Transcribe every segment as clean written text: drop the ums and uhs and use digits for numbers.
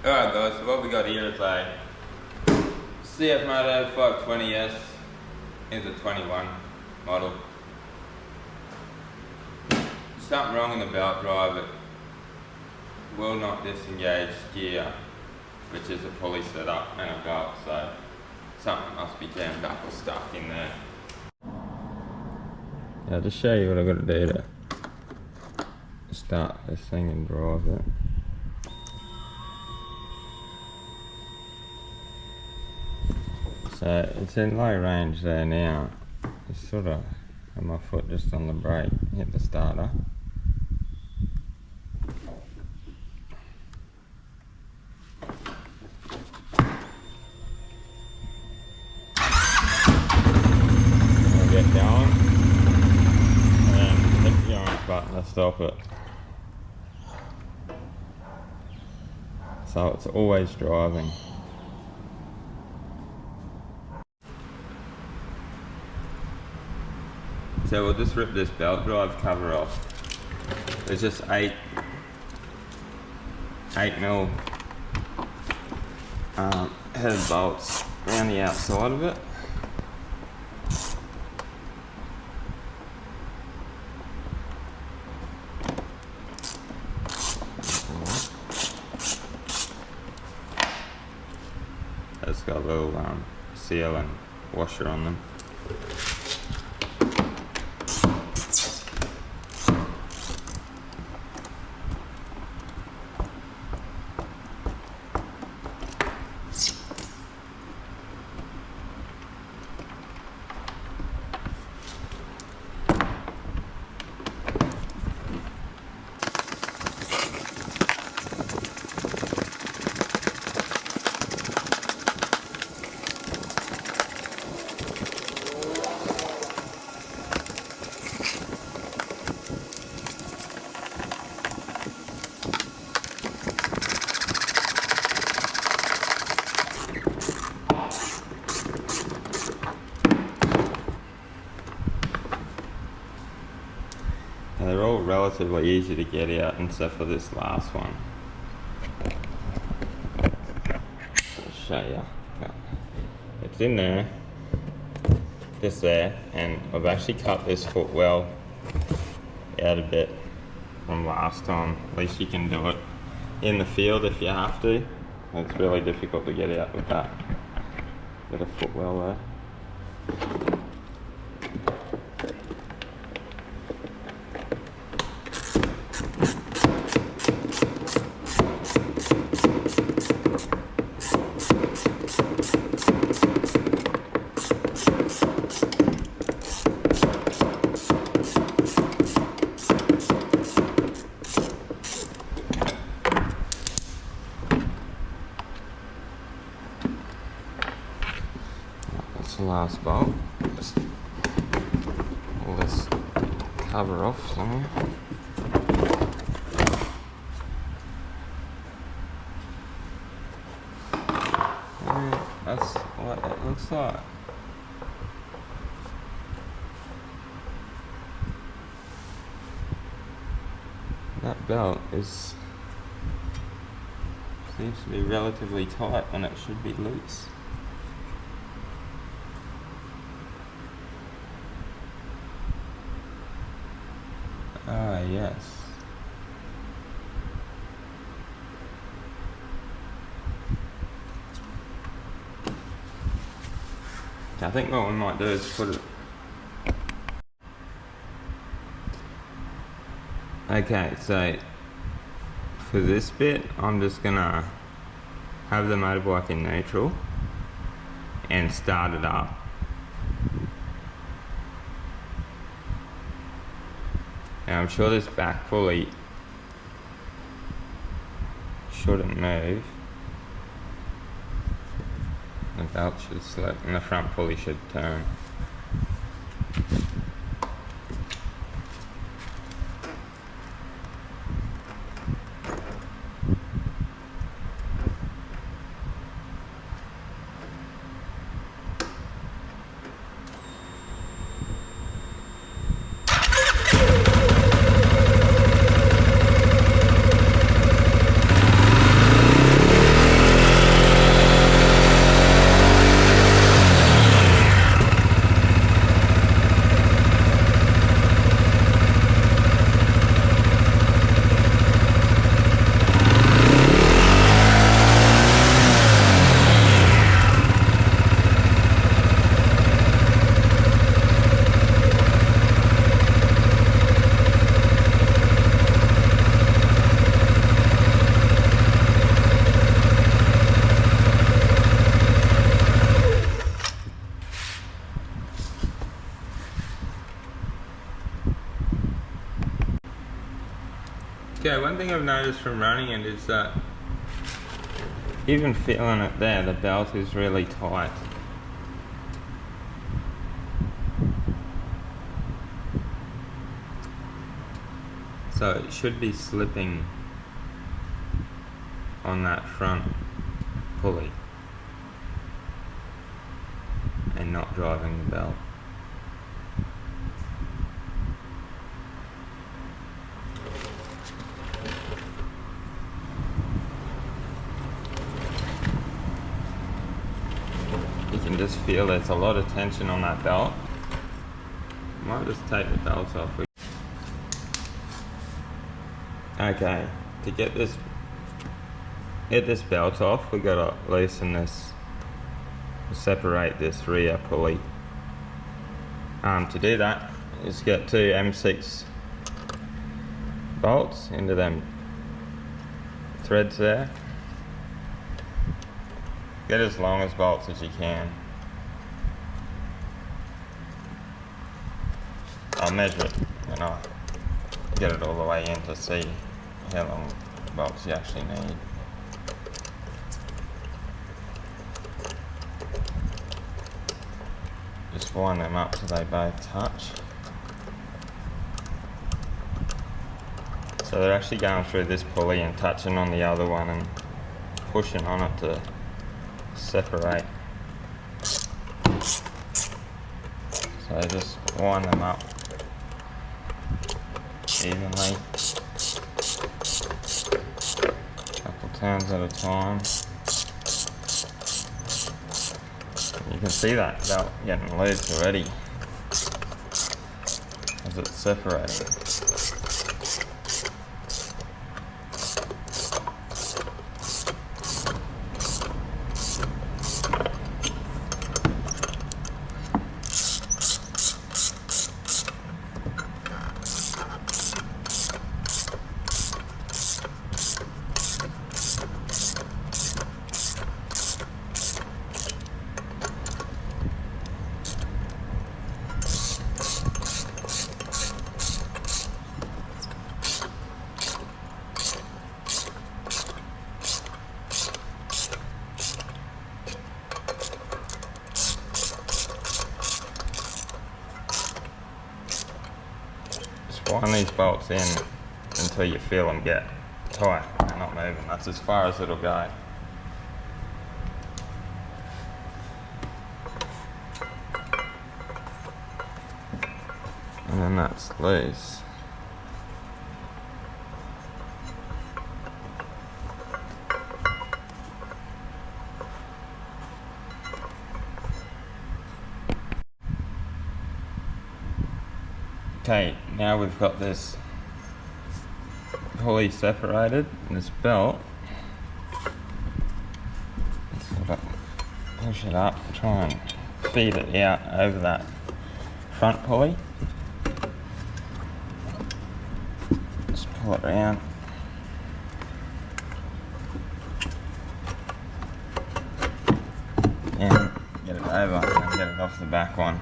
Alright guys, so what we got here is a Cfmoto 520S. Here's a 21 model. Something wrong in the belt drive, it will not disengage gear, which is a pulley setup and a belt, so something must be jammed up or stuck in there. Yeah, I'll just show you what I've got to do to start this thing and drive it. So it's in low range there now. Just sort of have my foot just on the brake, hit the starter. I'll get going and hit the orange button to stop it. So it's always driving. So we'll just rip this belt drive cover off. There's just 8mm head bolts around the outside of it. It's got a little seal and washer on them. They're all relatively easy to get out except for this last one. I'll show you. It's in there, just there, and I've actually cut this footwell out a bit from last time. At least you can do it in the field if you have to. It's really difficult to get out with that bit of footwell there. The last bolt. Just pull this cover off somewhere. And that's what it looks like. That belt seems to be relatively tight when it should be loose. Ah, yes. I think what we might do is put it... Okay, so for this bit, I'm just gonna have the motorbike in neutral and start it up. Now I'm sure this back pulley shouldn't move. The belt should slip and the front pulley should turn. thing I've noticed from running it is that even feeling it there, the belt is really tight. So it should be slipping on that front pulley and not driving the belt. You can just feel there's a lot of tension on that belt. Might just take the belt off. Okay, to get this belt off, we gotta loosen this, separate this rear pulley. To do that, just get two M6 bolts into them threads there. Get as long as bolts as you can. I'll measure it and I'll get it all the way in to see how long bolts you actually need. Just wind them up so they both touch. So they're actually going through this pulley and touching on the other one and pushing on it to separate. So just wind them up evenly, couple turns at a time. You can see that belt getting loose already as it's separating. Wind these bolts in until you feel them get tight and not moving. That's as far as it'll go. And then that's loose. Okay, now we've got this pulley separated, this belt. Sort of push it up, try and feed it out over that front pulley. Just pull it around. And get it over and get it off the back one.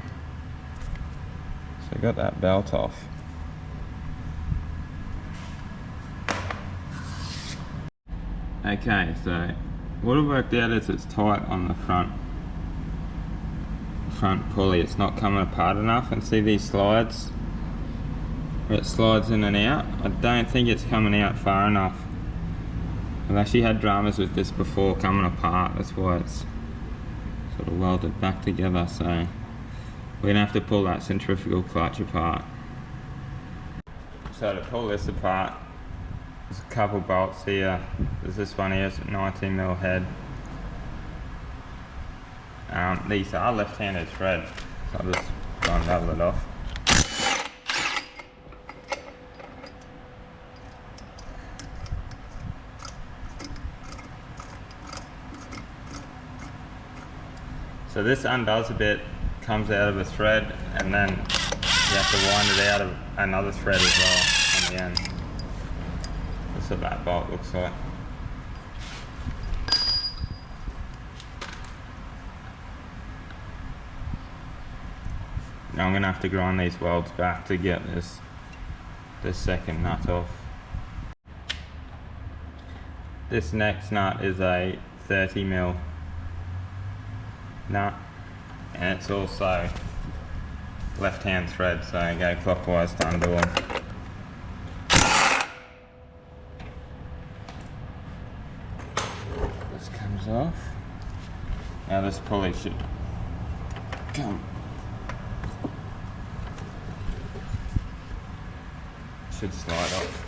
So got that belt off. Okay, so what I've worked out is it's tight on the front pulley. It's not coming apart enough, and see these slides where it slides in and out? I don't think it's coming out far enough. I've actually had dramas with this before coming apart. That's why it's sort of welded back together. So we're gonna have to pull that centrifugal clutch apart. So to pull this apart, there's a couple bolts here. There's this one here, it's a 19mm head. These are left-handed thread, so I'll just go and level it off. So this undoes a bit, comes out of a thread, and then you have to wind it out of another thread as well on the end. That's what that bolt looks like. Now I'm going to have to grind these welds back to get this second nut off. This next nut is a 30mm nut, and it's also left-hand thread, so I go clockwise to undo them. This comes off. Now this pulley should come. Should slide off.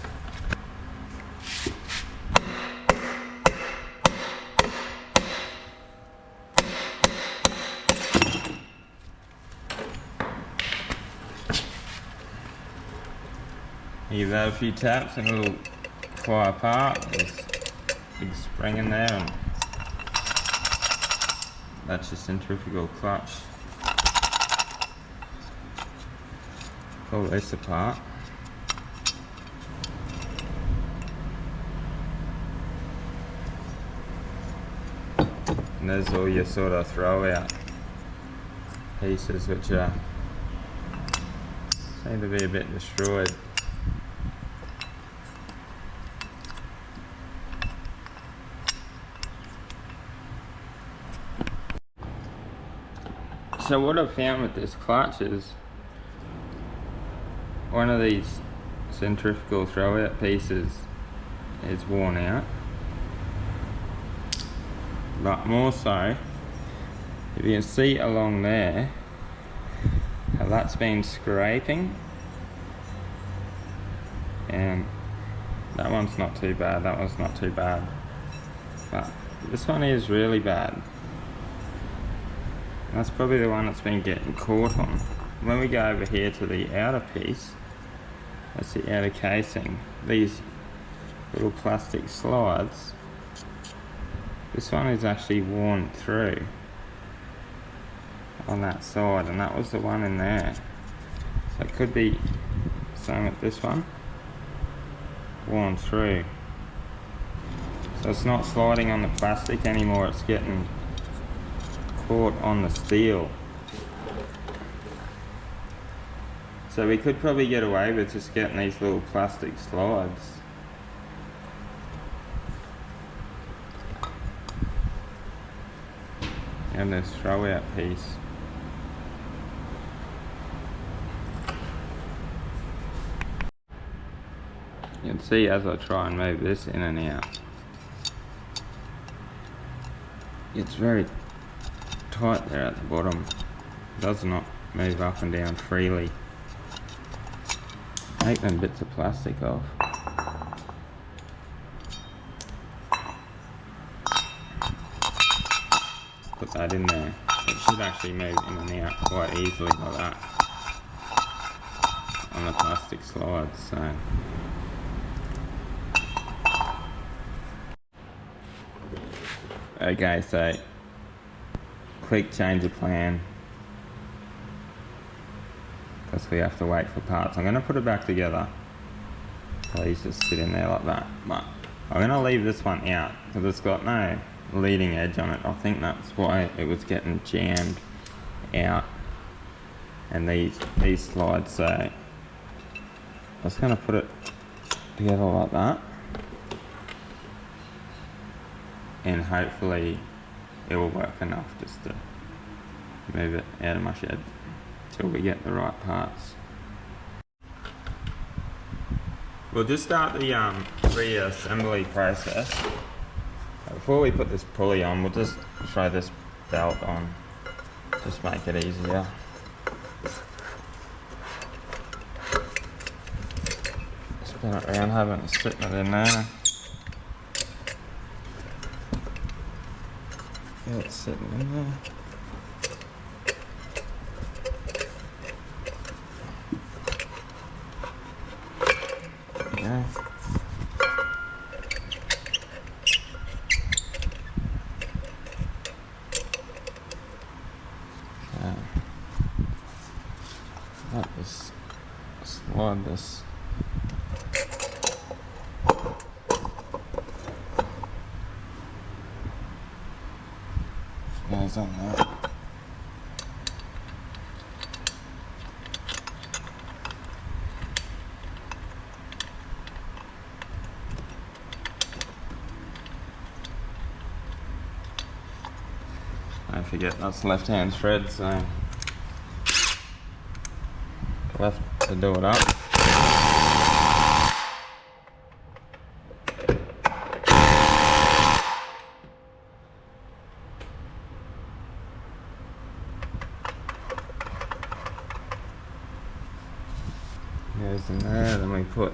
Give that a few taps and it'll fly apart. There's a big spring in there, and that's your centrifugal clutch. Pull this apart. And there's all your sort of throw out pieces, which seem to be a bit destroyed. So what I've found with this clutch is one of these centrifugal throw out pieces is worn out. But more so, if you can see along there how that's been scraping, and that one's not too bad, that one's not too bad, but this one is really bad. And that's probably the one that's been getting caught on. When we go over here to the outer piece, that's the outer casing, these little plastic slides, this one is actually worn through on that side, and that was the one in there. So it could be same with this one, worn through. So it's not sliding on the plastic anymore, it's getting caught on the steel. So we could probably get away with just getting these little plastic slides. And this throw out piece. You can see as I try and move this in and out, it's very tight there at the bottom. It does not move up and down freely. Take them bits of plastic off. Put that in there. It should actually move in and out quite easily like that on the plastic slides. So okay, so quick change of plan because we have to wait for parts. I'm going to put it back together. Please just sit in there like that. But I'm going to leave this one out because it's got no leading edge on it. I think that's why it was getting jammed out. And these slides, so I'm just going to put it together like that, and hopefully it will work enough just to move it out of my shed till we get the right parts. We'll just start the reassembly process. Before we put this pulley on, we'll just throw this belt on, just make it easier. Spin it around, having it sitting it in there. Yeah, it's sitting in there. Yeah. Let this slide this. Goes on that. Don't forget that's left-hand thread, so left to do it up. Goes in there, then we put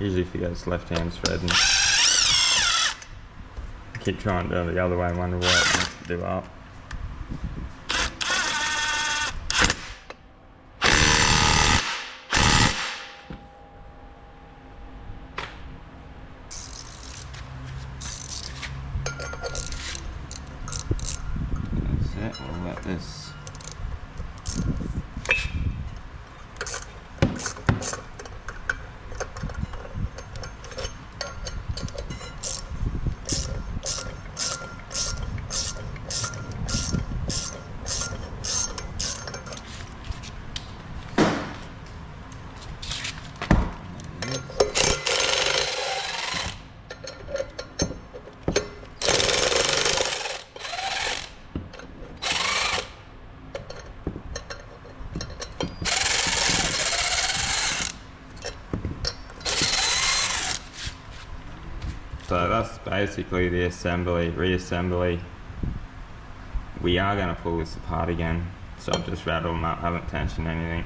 usually forgets left-hand thread and keep trying to do it the other way and wonder what it wants to do up. That's it, we'll let this so that's basically the reassembly. We are going to pull this apart again, so I've just rattled them up, haven't tensioned anything.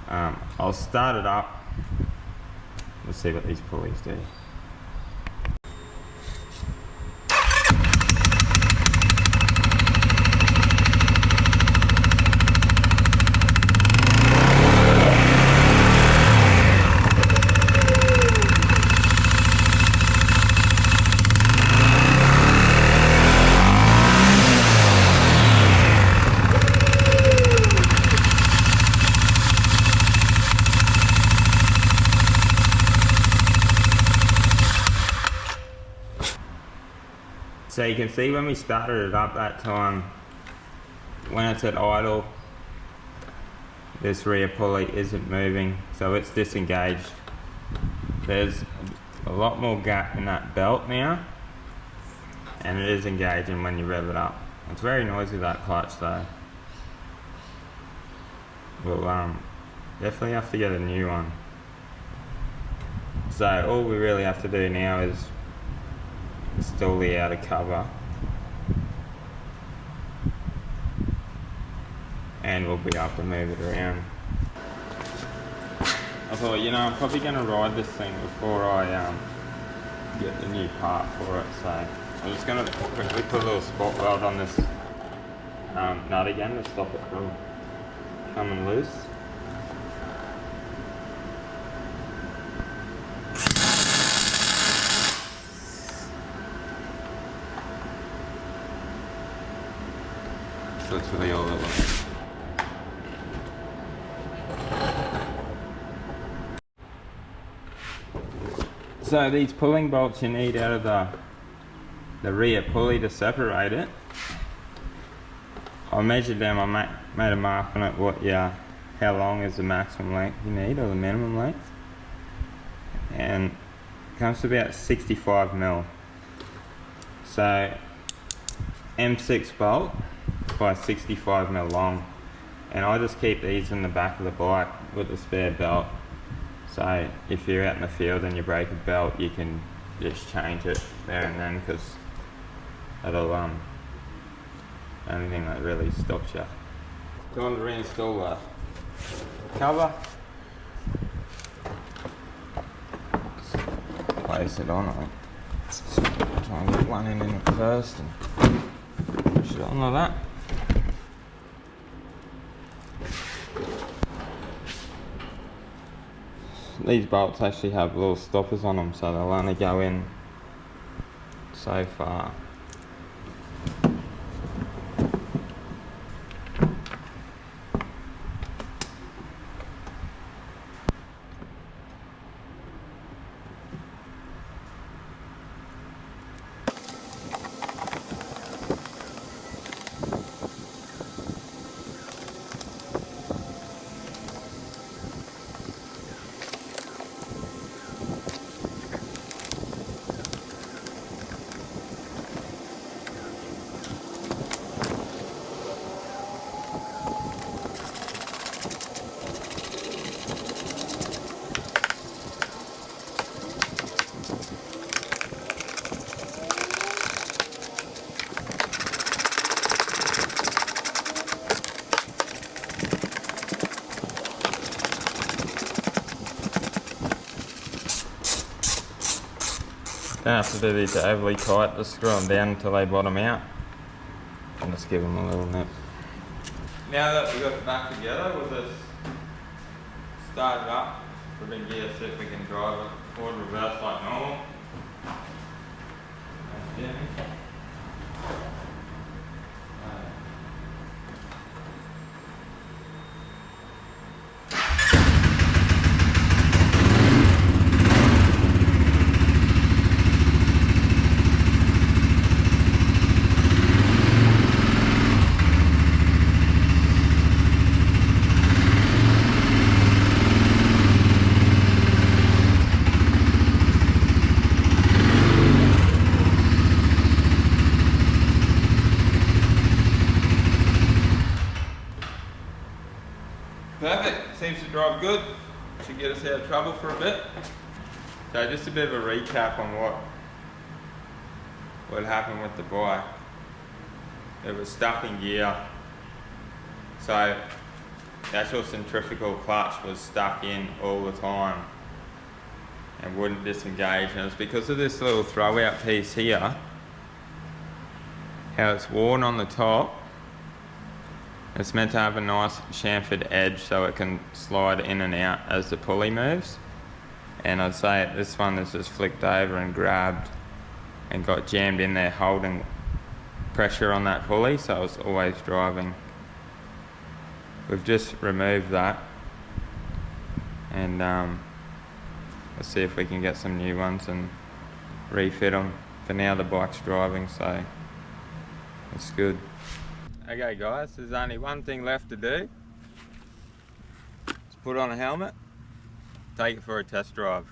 I'll start it up, we'll see what these pulleys do. So you can see when we started it up that time, when it's at idle, this rear pulley isn't moving, so it's disengaged. There's a lot more gap in that belt now, and it is engaging when you rev it up. It's very noisy, that clutch though. We'll definitely have to get a new one. So all we really have to do now is install the outer cover, and we'll be able to move it around. I thought, you know, I'm probably going to ride this thing before I get the new part for it, so I'm just going to quickly put a little spot weld on this nut again to stop it from coming loose. So that's really all it was. So these pulling bolts you need out of the rear pulley to separate it. I measured them, I made a mark on it how long is the maximum length you need, or the minimum length. And it comes to about 65 mil. So M6 bolt by 65 mil long, and I just keep these in the back of the bike with a spare belt, so if you're out in the field and you break a belt, you can just change it there and then, because that'll the only thing that really stops you. Time to reinstall the cover. Just place it on it. Try and get one in it first and push it on like that. These bolts actually have little stoppers on them, so they'll only go in so far. Don't have to do these overly tight, just screw them down until they bottom out. And just give them a little nip. Now that we've got it back together, we'll just start it up, put it in gear, see if we can drive it forward, reverse like normal. Perfect, seems to drive good. Should get us out of trouble for a bit. So just a bit of a recap on what happened with the bike. It was stuck in gear. So the actual centrifugal clutch was stuck in all the time and wouldn't disengage. And it was because of this little throw out piece here, how it's worn on the top. It's meant to have a nice chamfered edge so it can slide in and out as the pulley moves. And I'd say this one is just flicked over and grabbed and got jammed in there holding pressure on that pulley, so it's always driving. We've just removed that and let's see if we can get some new ones and refit them. For now the bike's driving, so it's good. Okay guys, there's only one thing left to do. Just put on a helmet, take it for a test drive.